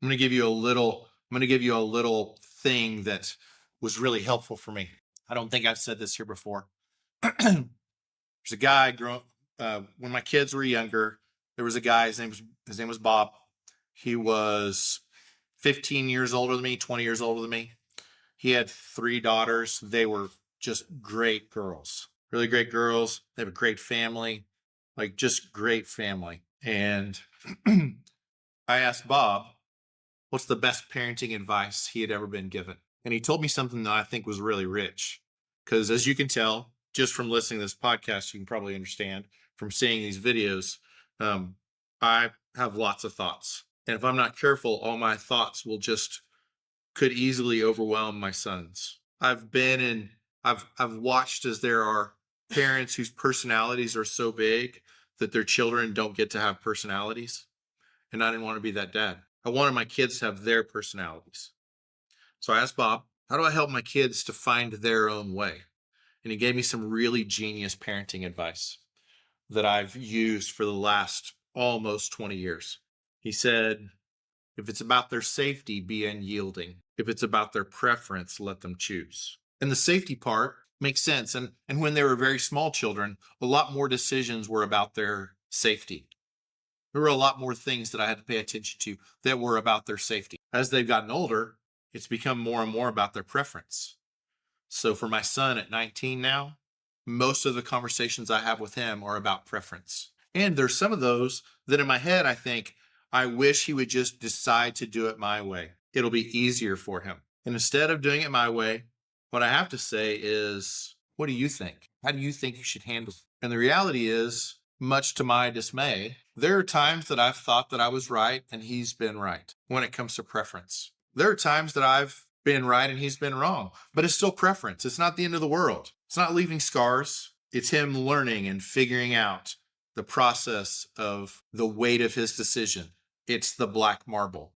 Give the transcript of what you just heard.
I'm going to give you a little, I'm going to give you a little thing that was really helpful for me. I don't think I've said this here before. There's a guy when my kids were younger, there was a guy, his name was Bob. He was 15 years older than me, 20 years older than me. He had 3 daughters. They were just great girls, really great girls. They have a great family, like just great family. And I asked Bob, what's the best parenting advice he had ever been given? And he told me something that I think was really rich. Because as you can tell, just from listening to this podcast, you can probably understand from seeing these videos, I have lots of thoughts. And if I'm not careful, all my thoughts could easily overwhelm my sons. I've watched as there are parents whose personalities are so big that their children don't get to have personalities. And I didn't want to be that dad. I wanted my kids to have their personalities. So I asked Bob, how do I help my kids to find their own way? And he gave me some really genius parenting advice that I've used for the last almost 20 years. He said, if it's about their safety, be unyielding. If it's about their preference, let them choose. And the safety part makes sense. And when they were very small children, a lot more decisions were about their safety. There were a lot more things that I had to pay attention to that were about their safety. As they've gotten older, it's become more and more about their preference. So for my son at 19 now, most of the conversations I have with him are about preference. And there's some of those that in my head, I think, I wish he would just decide to do it my way. It'll be easier for him. And instead of doing it my way, what I have to say is, what do you think? How do you think you should handle it? And the reality is, much to my dismay, there are times that I've thought that I was right and he's been right when it comes to preference. There are times that I've been right and he's been wrong, but it's still preference. It's not the end of the world. It's not leaving scars. It's him learning and figuring out the process of the weight of his decision. It's the black marble.